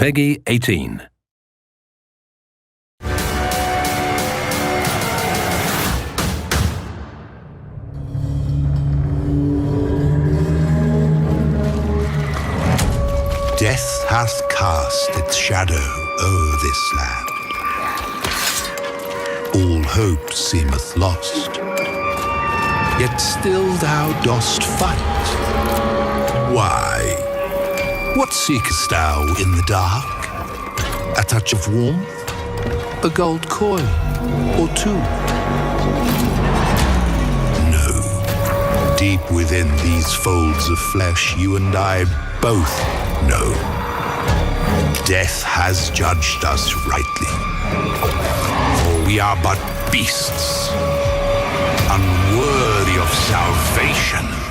Peggy 18. Death hath cast its shadow o'er this land. All hope seemeth lost, yet still thou dost fight. Why? What seekest thou in the dark? A touch of warmth? A gold coin or two? No. Deep within these folds of flesh, you and I both know. Death has judged us rightly. For we are but beasts, unworthy of salvation.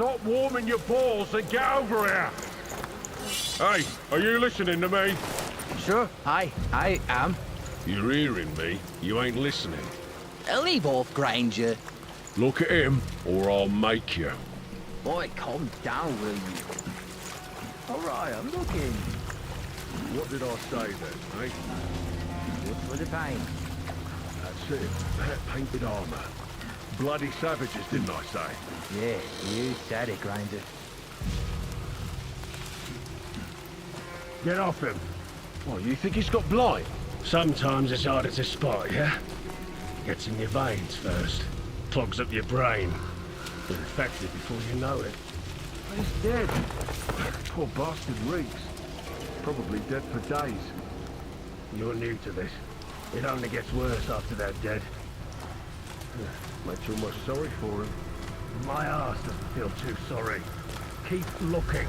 Stop warming your balls and get over here! Hey, are you listening to me? Sure, I am. You're hearing me. You ain't listening. Leave off, Granger. Look at him, or I'll make you. Boy, calm down, will you? Alright, I'm looking. What did I say then, eh? Just for the pain. That's it. That painted armor. Bloody savages, didn't I say? Yeah, you said it, Granger. Get off him. What, you think he's got blight? Sometimes it's harder to spot, yeah? Gets in your veins first. Clogs up your brain. You're infected before you know it. He's dead. Poor bastard reeks. Probably dead for days. You're new to this. It only gets worse after they're dead. Makes you almost sorry for him. My ass doesn't feel too sorry. Keep looking.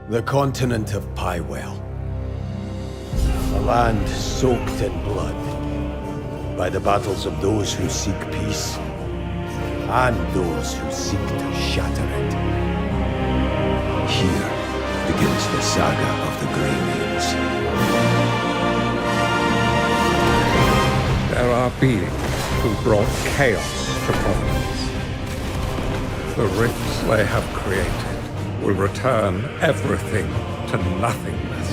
The continent of Pywell. A land soaked in blood by the battles of those who seek peace and those who seek to shatter it. Here begins the saga of the Grailians. There are beings who brought chaos to Providence. The rifts they have created will return everything to nothingness.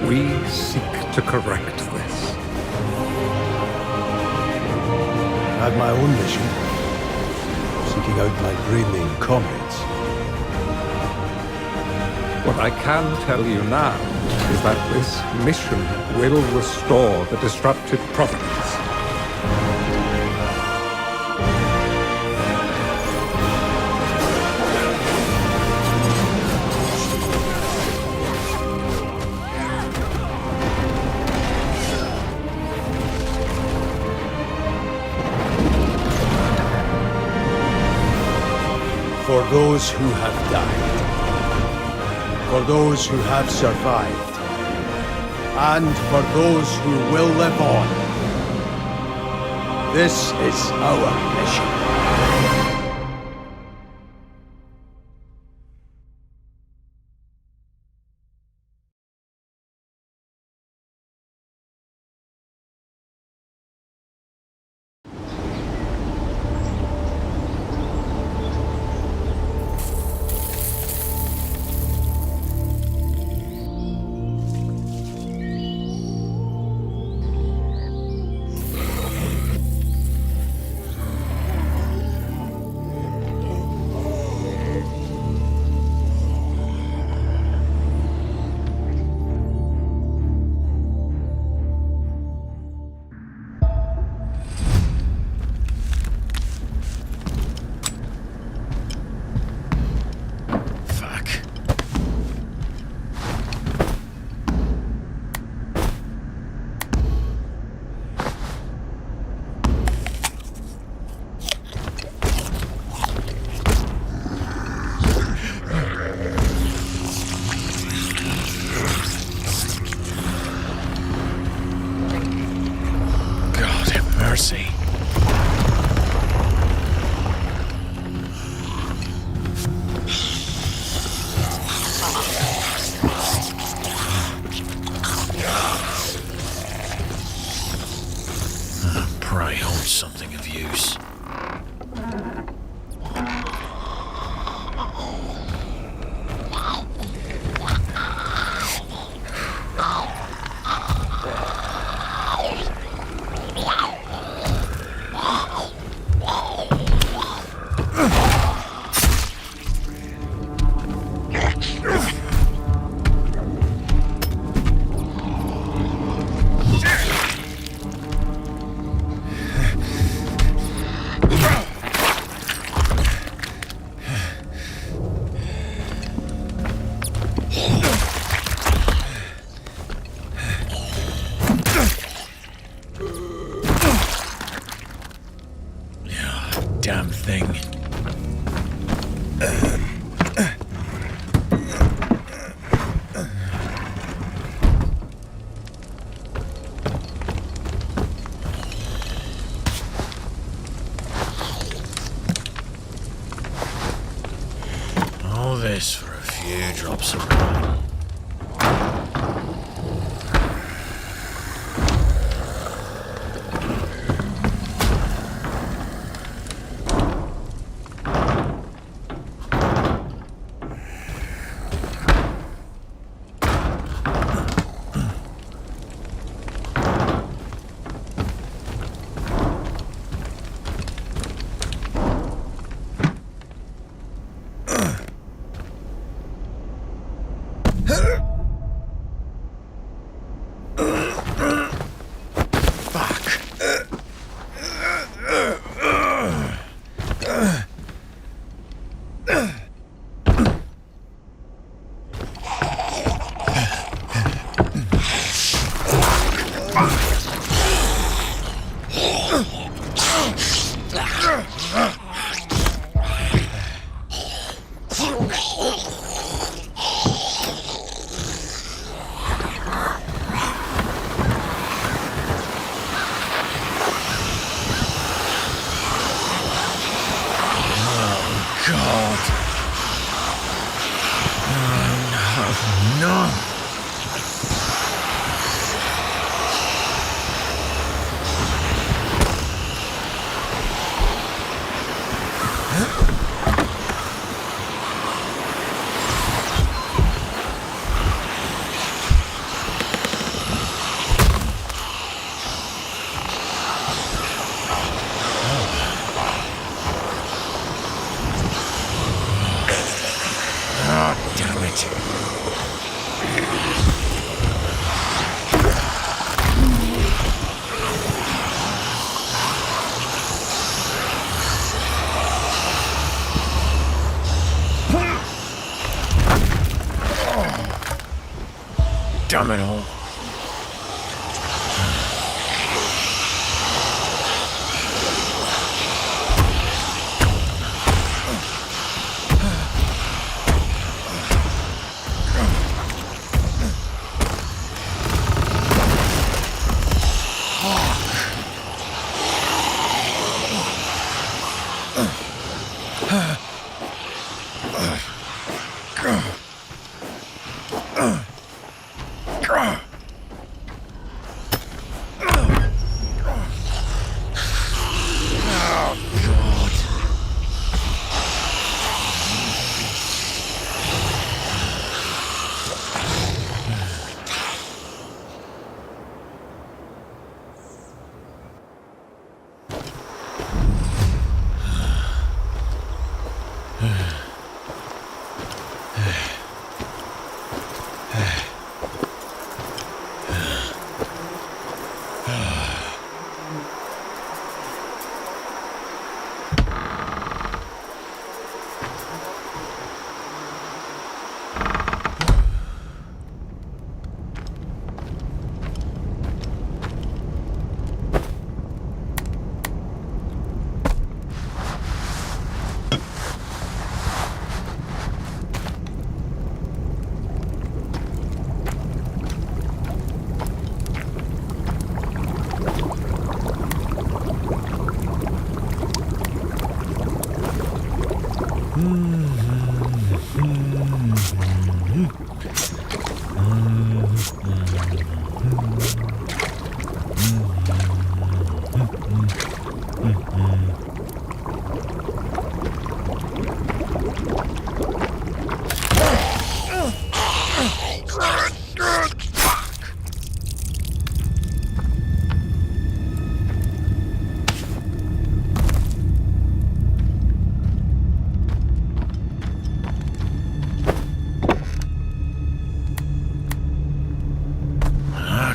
We seek to correct this. I had my own mission, seeking out my Grayling comrades. What I can tell you now is that this mission will restore the disrupted Providence. For those who have died, for those who have survived, and for those who will live on, this is our mission. All this for a few drops of rain. Damn it all.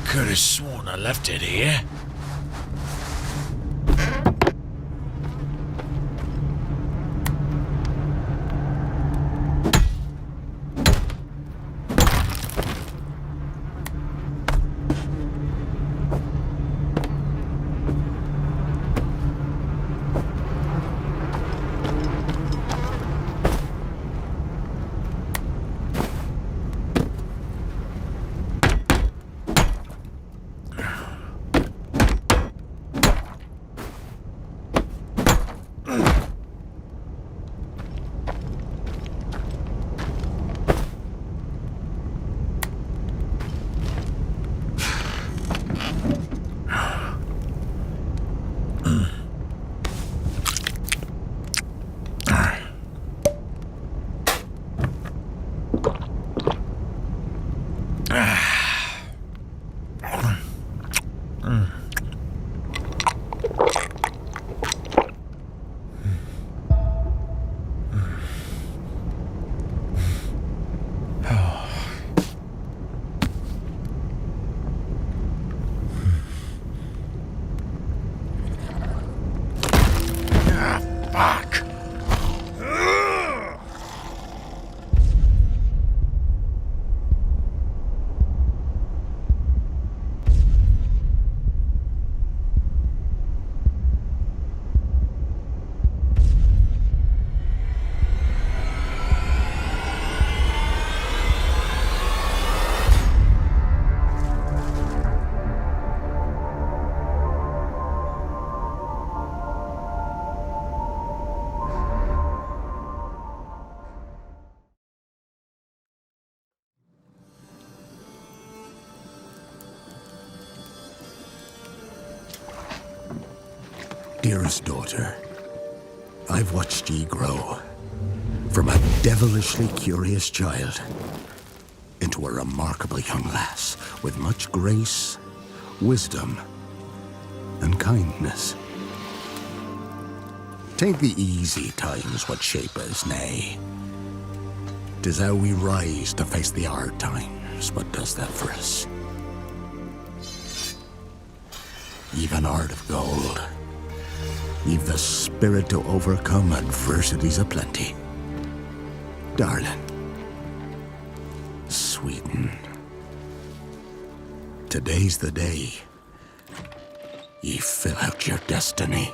Could have sworn I left it here. Dearest daughter, I've watched ye grow from a devilishly curious child into a remarkable young lass with much grace, wisdom, and kindness. 'Tain't the easy times what shape us, nay. 'Tis how we rise to face the hard times what does that for us. Ye've an heart of gold. Ye've the spirit to overcome adversities aplenty. Darling, sweeten. Today's the day ye fill out your destiny.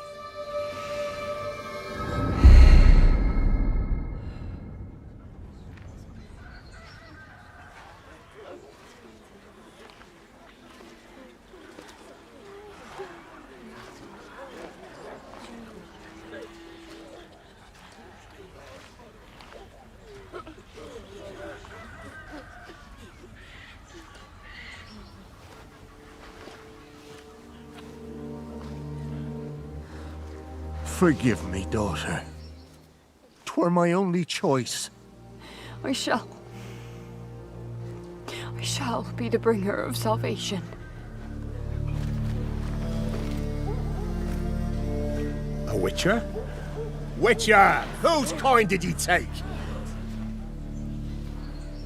Forgive me, daughter. 'Twere my only choice. I shall be the bringer of salvation. A witcher? Witcher! Whose coin did ye take?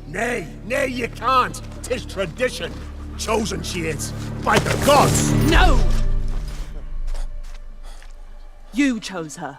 Nay, you can't. 'Tis tradition. Chosen she is, by the gods! No! You chose her.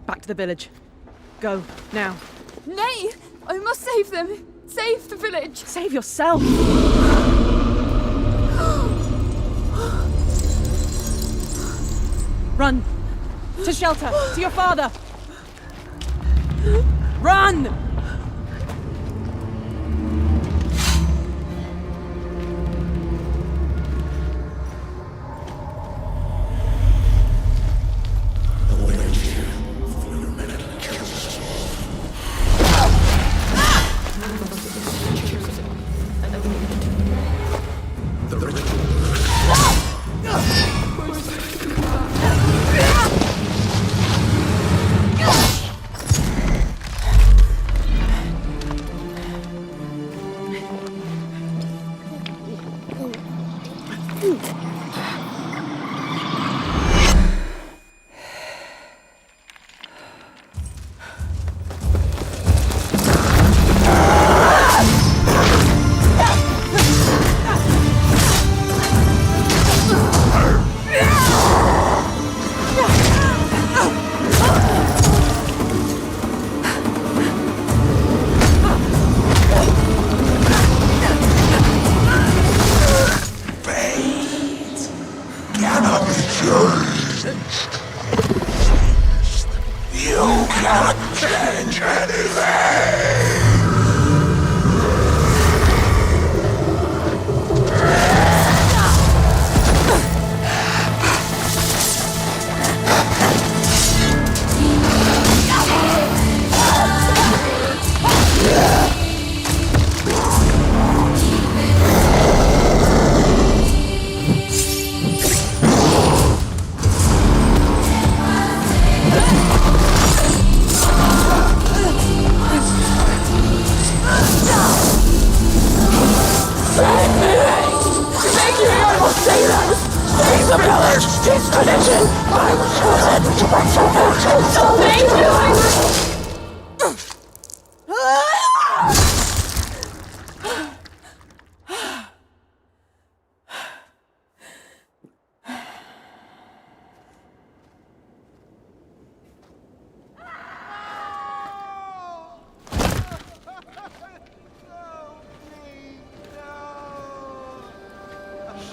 Back to the village. Go, now. Nay! I must save them! Save the village! Save yourself! Run! To shelter! To your father! Run!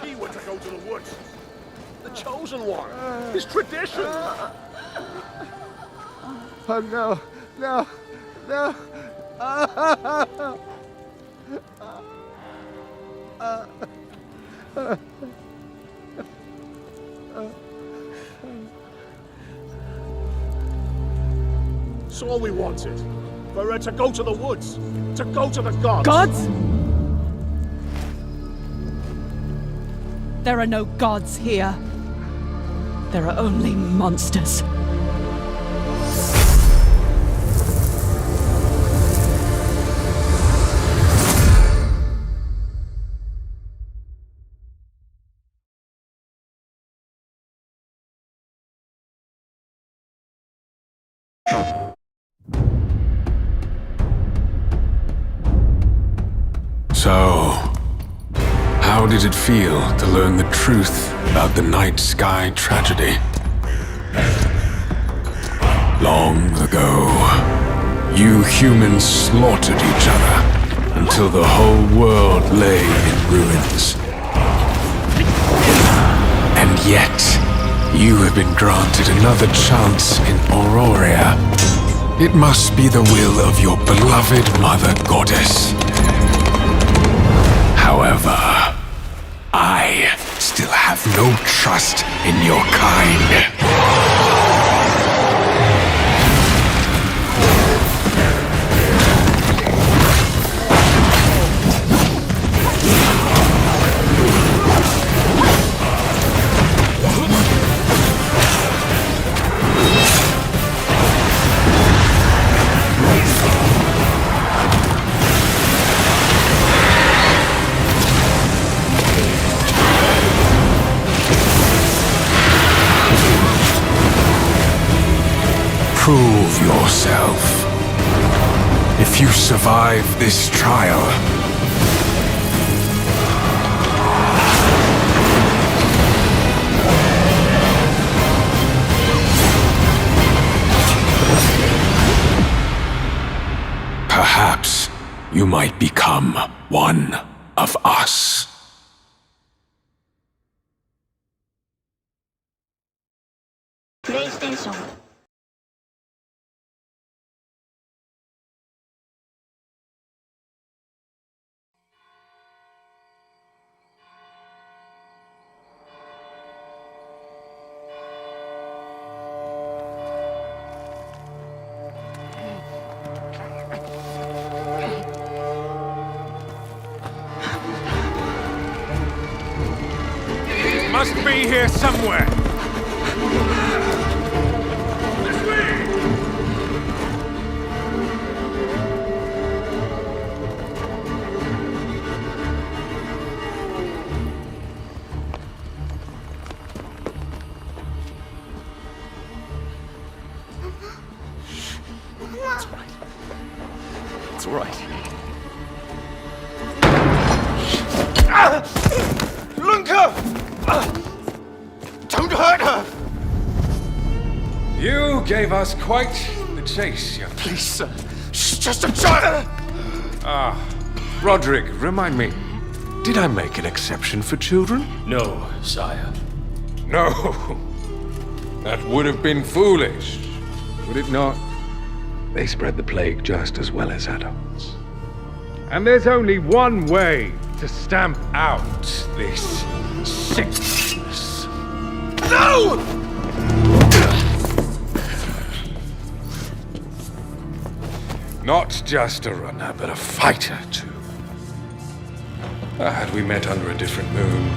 he were to go to the woods. The chosen one. His tradition. Oh no, no, no. It's all we wanted. For her to go to the woods. To go to the gods. Gods? There are no gods here. There are only monsters. So, how did it feel to learn the truth about the night sky tragedy? Long ago, you humans slaughtered each other until the whole world lay in ruins. And yet, you have been granted another chance in Auroria. It must be the will of your beloved Mother Goddess. However, I still have no trust in your kind. Prove yourself. If you survive this trial, perhaps you might become one of us. PlayStation. Must be here somewhere. It's all right. Lunka! Don't hurt her! You gave us quite the chase, young. Please, sir. She's just a child! Roderick, remind me, did I make an exception for children? No, sire. No. That would have been foolish, would it not? They spread the plague just as well as adults. And there's only one way to stamp out this sickness. No! Not just a runner, but a fighter, too. Had we met under a different moon,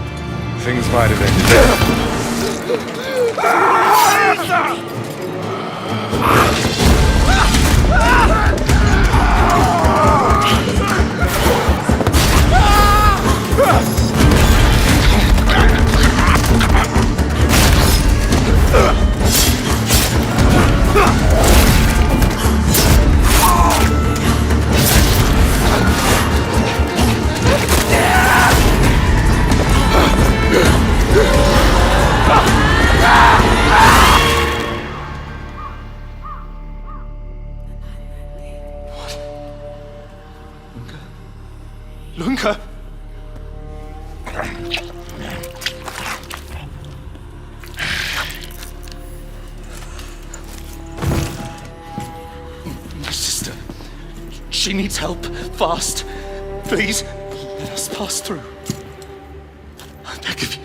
things might have ended. Lunka! My sister. She needs help. Fast. Please, let us pass through. I beg of you.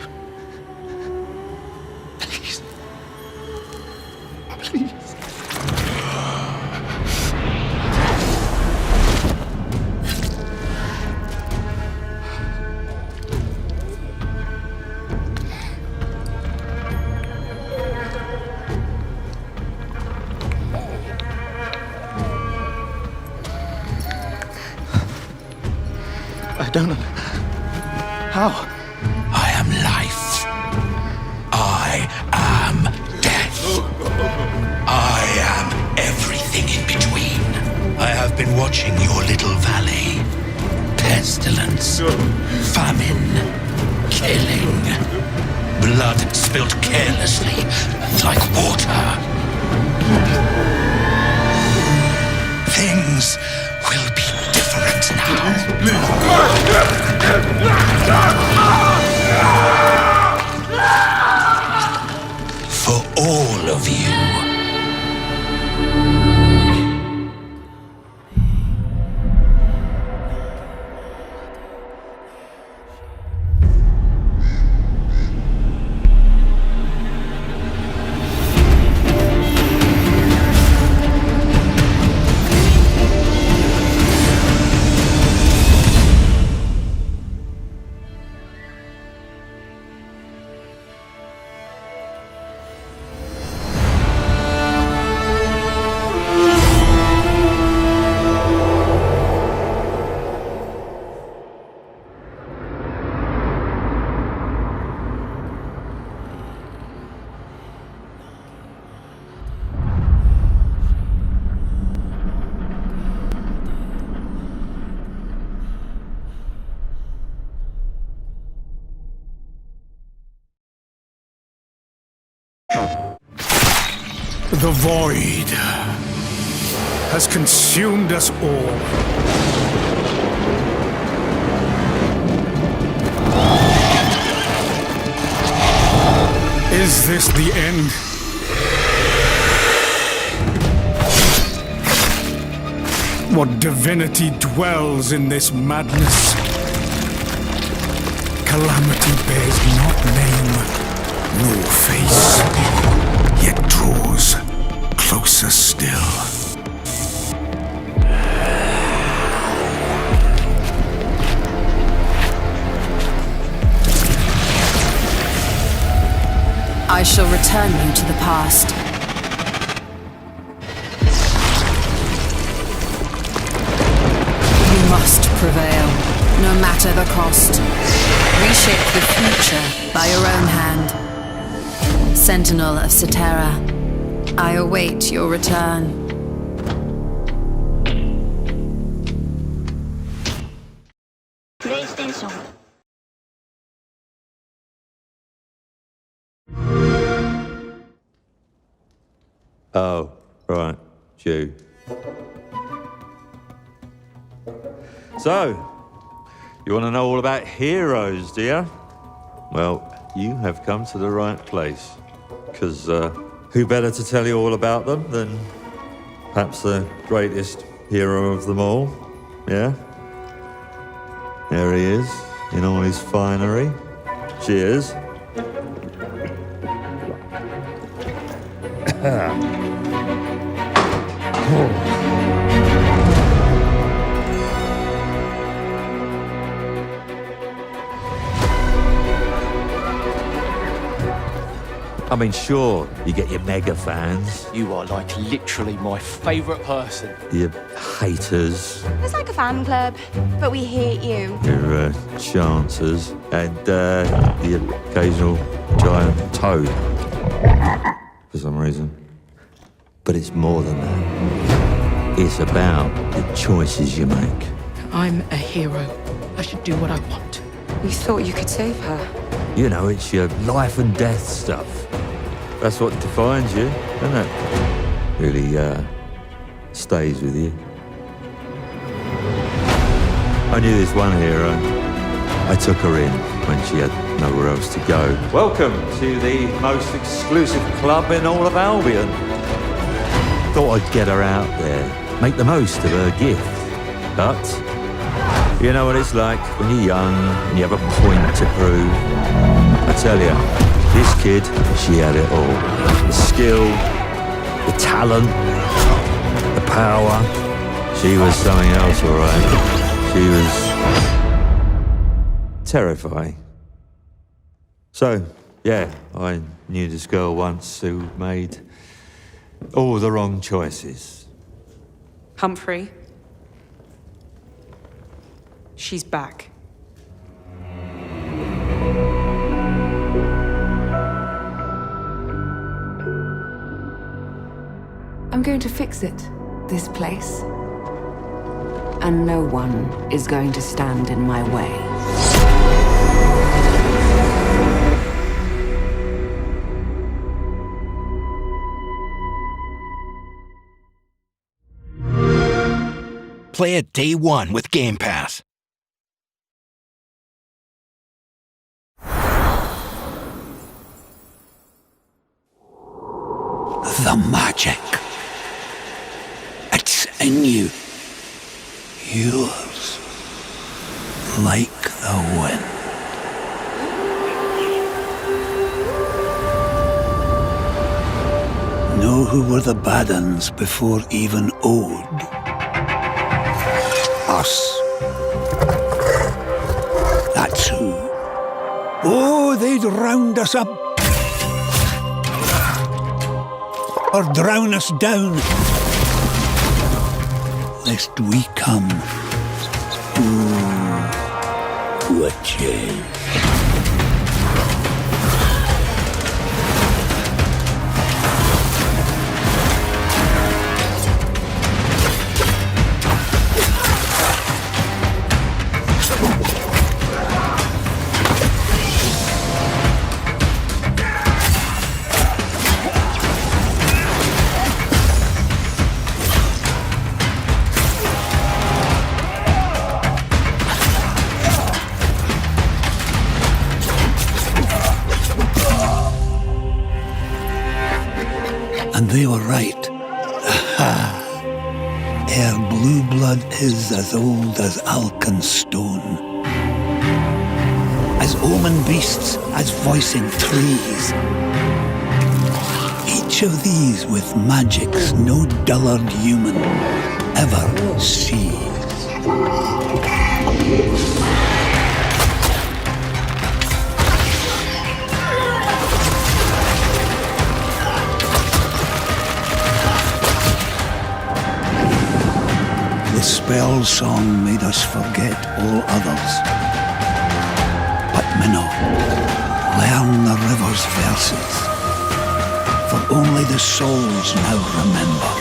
Please. Please. I don't know. How? I am life. I am death. I am everything in between. I have been watching your little valley. Pestilence, famine, killing. Blood spilt carelessly, like water. Things will be different now. For all of you. The void has consumed us all. Is this the end? What divinity dwells in this madness? Calamity bears not name nor face, yet draws closer still. I shall return you to the past. You must prevail, no matter the cost. Reshape the future by your own hand. Sentinel of Cetera, I await your return. PlayStation. Oh, right. You. So, you want to know all about heroes, do you? Well, you have come to the right place. Because who better to tell you all about them than perhaps the greatest hero of them all? Yeah? There he is, in all his finery. Cheers. I mean, sure, you get your mega fans. You are like literally my favourite person. Your haters. It's like a fan club, but we hate you. Your chancers. And the occasional giant toad. For some reason. But it's more than that. It's about the choices you make. I'm a hero. I should do what I want. You thought you could save her? You know, it's your life and death stuff. That's what defines you, isn't it? Really, stays with you. I knew this one hero. I took her in. when she had nowhere else to go. Welcome to the most exclusive club in all of Albion. Thought I'd get her out there, make the most of her gift. But you know what it's like when you're young and you have a point to prove. I tell you, this kid, she had it all. The skill, the talent, the power. She was something else, all right. She was terrifying. So, yeah, I knew this girl once who made all the wrong choices. Humphrey. She's back. I'm going to fix it, this place. And no one is going to stand in my way. Play it day one with Game Pass. The magic. It's in you. Yours. Like the wind. Know who were the bad uns before even Ode? Us. That's who. Oh, they'd round us up. Or drown us down. Lest we come. Ooh, what change. And they were right. Aha! Ere blue blood is as old as Alkenstone. As omen beasts, as voicing trees. Each of these with magics no dullard human ever sees. The spell song made us forget all others. But Minnow, learn the river's verses, for only the souls now remember.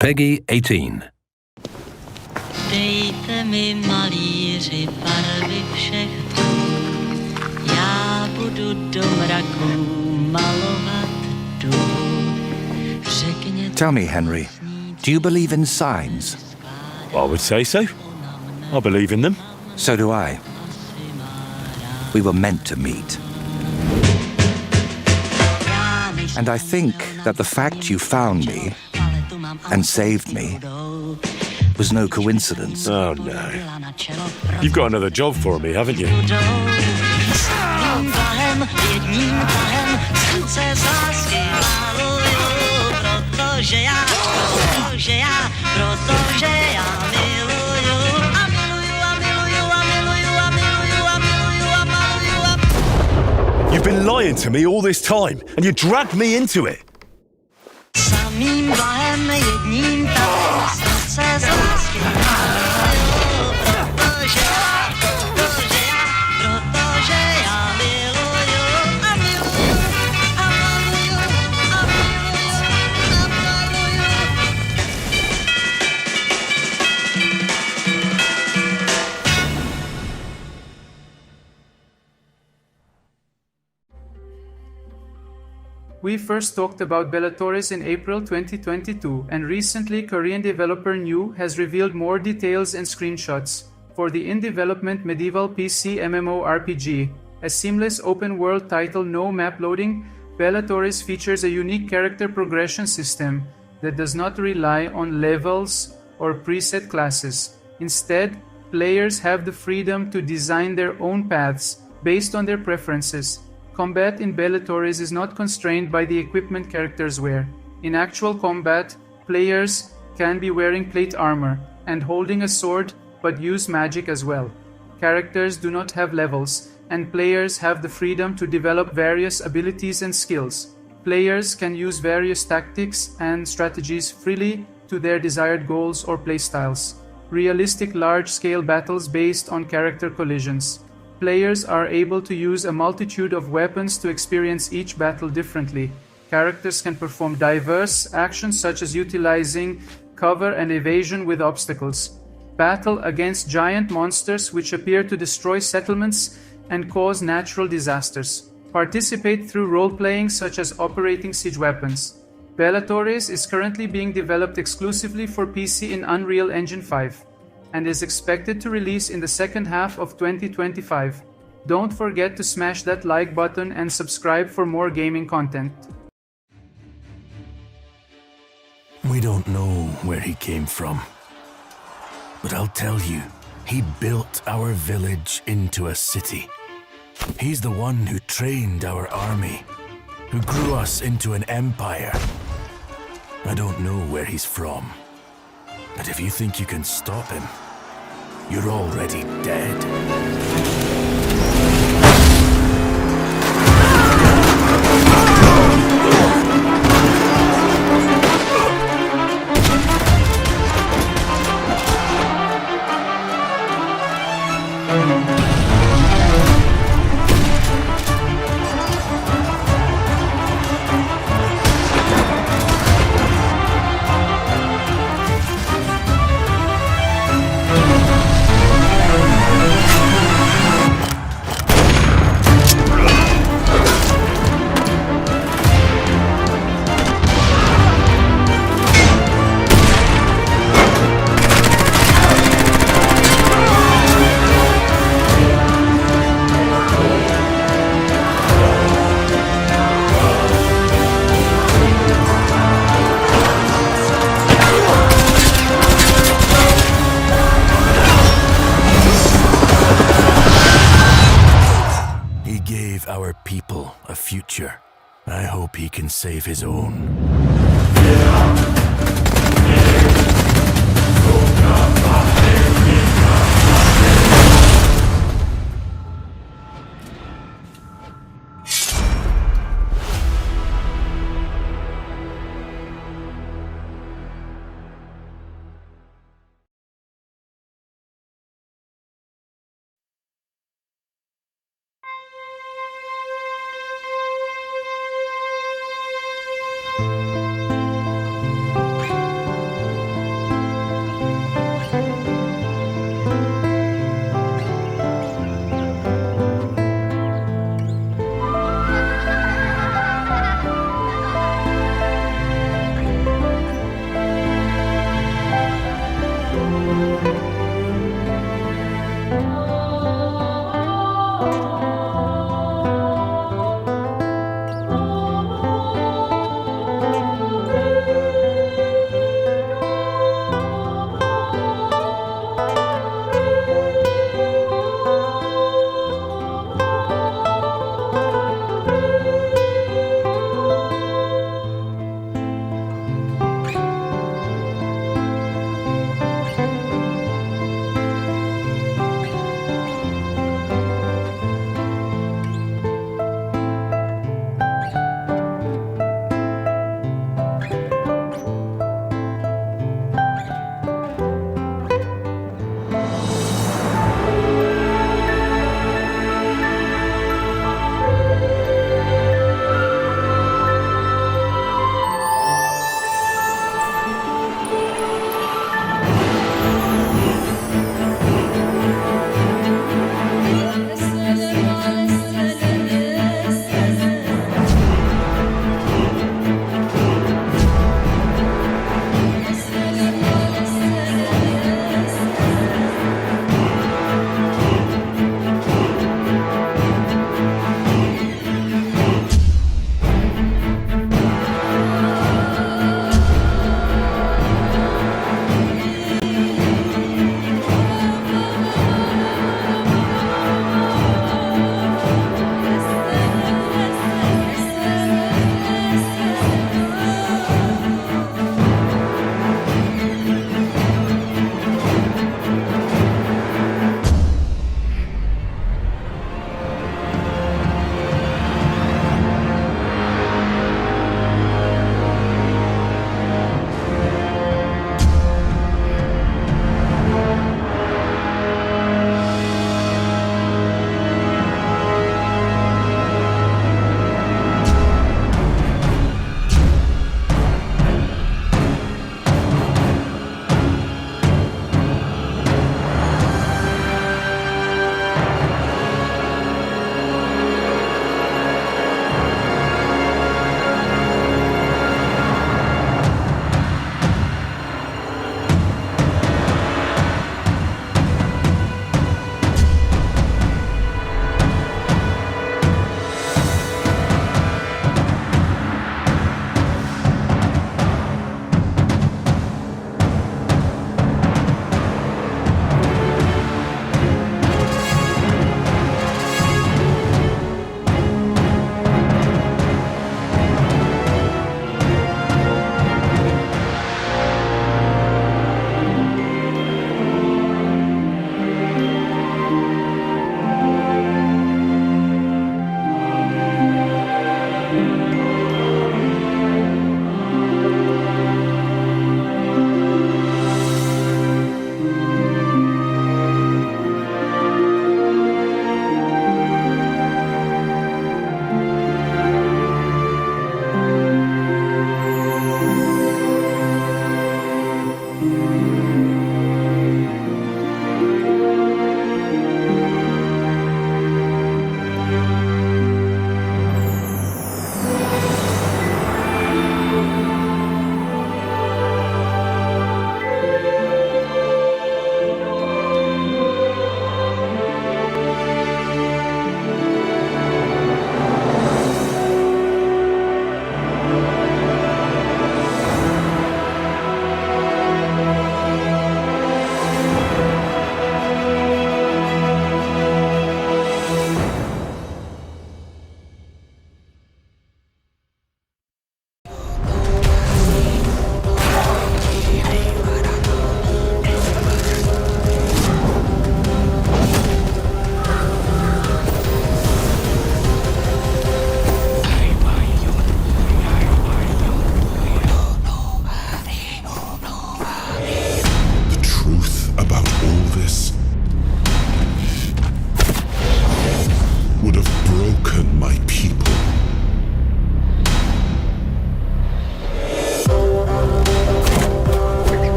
Peggy 18. Dejte mi malíři barvy všech druhů, já budu do mraku malovat dům. Řekněte. Tell me, Henry, do you believe in signs? I would say so. I believe in them. So do I. We were meant to meet. And I think that the fact you found me and saved me was no coincidence. Oh, no. You've got another job for me, haven't you? You've been lying to me all this time, and you dragged me into it. We first talked about Bellatores in April 2022, and recently Korean developer New has revealed more details and screenshots for the in-development medieval PC MMORPG. A seamless open-world title, no map loading, Bellatores features a unique character progression system that does not rely on levels or preset classes. Instead, players have the freedom to design their own paths based on their preferences. Combat in Bellatores is not constrained by the equipment characters wear. In actual combat, players can be wearing plate armor and holding a sword, but use magic as well. Characters do not have levels, and players have the freedom to develop various abilities and skills. Players can use various tactics and strategies freely to their desired goals or playstyles. Realistic large-scale battles based on character collisions. Players are able to use a multitude of weapons to experience each battle differently. Characters can perform diverse actions such as utilizing cover and evasion with obstacles. Battle against giant monsters which appear to destroy settlements and cause natural disasters. Participate through role-playing such as operating siege weapons. Bellatores is currently being developed exclusively for PC in Unreal Engine 5 and is expected to release in the second half of 2025. Don't forget to smash that like button and subscribe for more gaming content. We don't know where he came from, but I'll tell you, he built our village into a city. He's the one who trained our army, who grew us into an empire. I don't know where he's from, but if you think you can stop him, you're already dead. I hope he can save his own.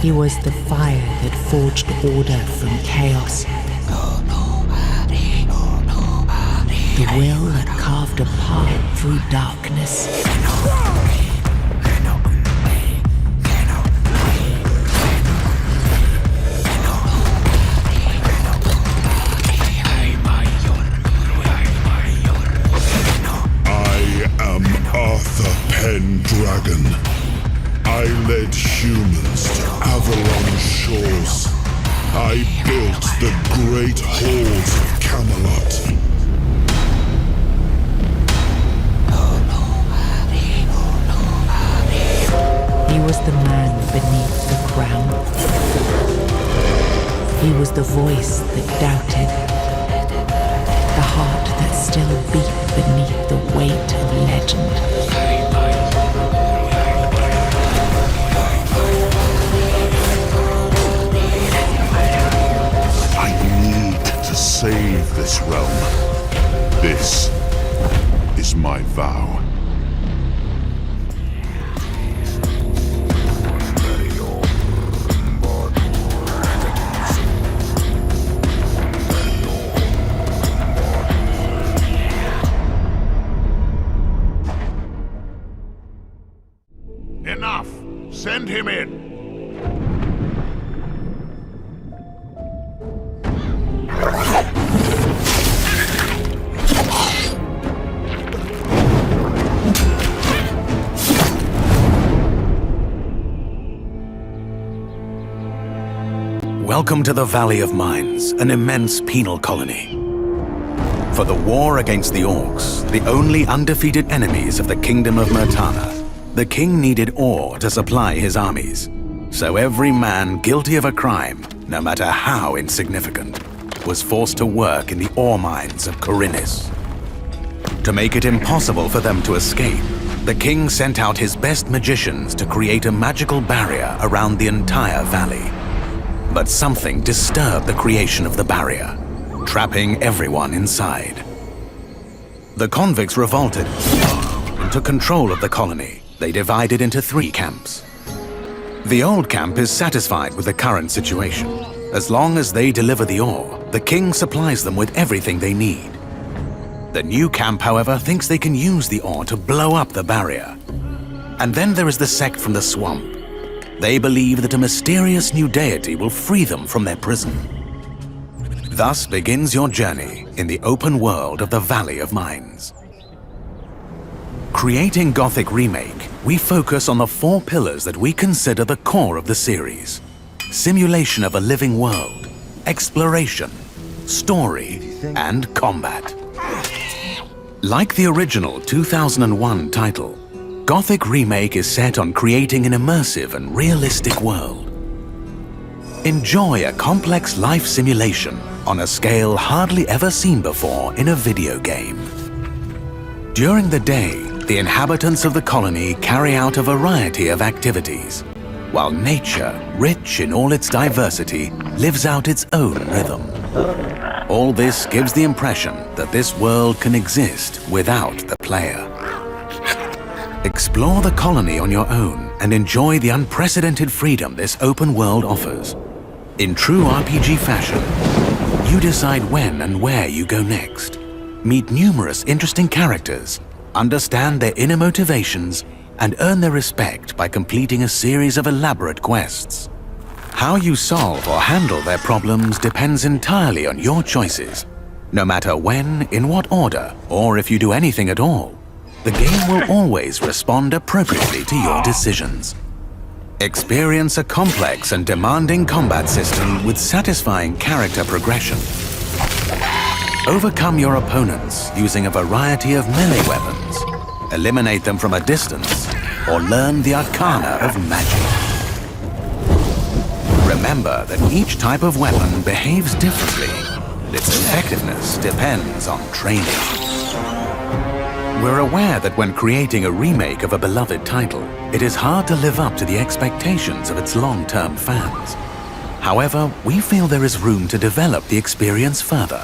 He was the fire that forged order from chaos. The will that carved a path through darkness. I am Arthur Pendragon. I led humans to Avalon shores. I built the great halls of Camelot. He was the man beneath the crown. He was the voice that doubted. The heart that still beat beneath the weight of legend. Save this realm. This is my vow. Enough! Send him in! Welcome to the Valley of Mines, an immense penal colony. For the war against the Orcs, the only undefeated enemies of the Kingdom of Myrtana, the king needed ore to supply his armies. So every man guilty of a crime, no matter how insignificant, was forced to work in the ore mines of Khorinis. To make it impossible for them to escape, the king sent out his best magicians to create a magical barrier around the entire valley. But something disturbed the creation of the barrier, trapping everyone inside. The convicts revolted and took control of the colony. They divided into 3 camps. The old camp is satisfied with the current situation. As long as they deliver the ore, the king supplies them with everything they need. The new camp, however, thinks they can use the ore to blow up the barrier. And then there is the sect from the swamp. They believe that a mysterious new deity will free them from their prison. Thus begins your journey in the open world of the Valley of Mines. Creating Gothic Remake, we focus on the 4 pillars that we consider the core of the series. Simulation of a living world, exploration, story, and combat. Like the original 2001 title, Gothic Remake is set on creating an immersive and realistic world. Enjoy a complex life simulation on a scale hardly ever seen before in a video game. During the day, the inhabitants of the colony carry out a variety of activities, while nature, rich in all its diversity, lives out its own rhythm. All this gives the impression that this world can exist without the player. Explore the colony on your own and enjoy the unprecedented freedom this open world offers. In true RPG fashion, you decide when and where you go next. Meet numerous interesting characters, understand their inner motivations, and earn their respect by completing a series of elaborate quests. How you solve or handle their problems depends entirely on your choices. No matter when, in what order, or if you do anything at all, the game will always respond appropriately to your decisions. Experience a complex and demanding combat system with satisfying character progression. Overcome your opponents using a variety of melee weapons, eliminate them from a distance, or learn the arcana of magic. Remember that each type of weapon behaves differently. Its effectiveness depends on training. We're aware that when creating a remake of a beloved title, it is hard to live up to the expectations of its long-term fans. However, we feel there is room to develop the experience further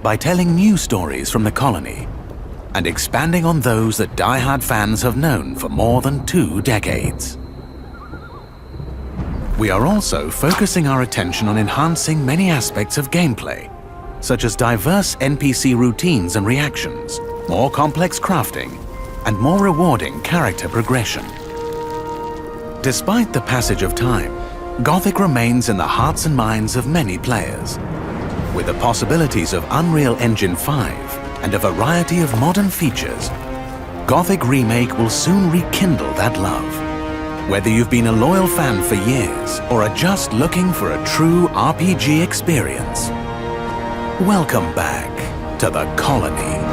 by telling new stories from the colony and expanding on those that die-hard fans have known for more than 2 decades. We are also focusing our attention on enhancing many aspects of gameplay, such as diverse NPC routines and reactions, more complex crafting, and more rewarding character progression. Despite the passage of time, Gothic remains in the hearts and minds of many players. With the possibilities of Unreal Engine 5 and a variety of modern features, Gothic Remake will soon rekindle that love. Whether you've been a loyal fan for years or are just looking for a true RPG experience, welcome back to the Colony.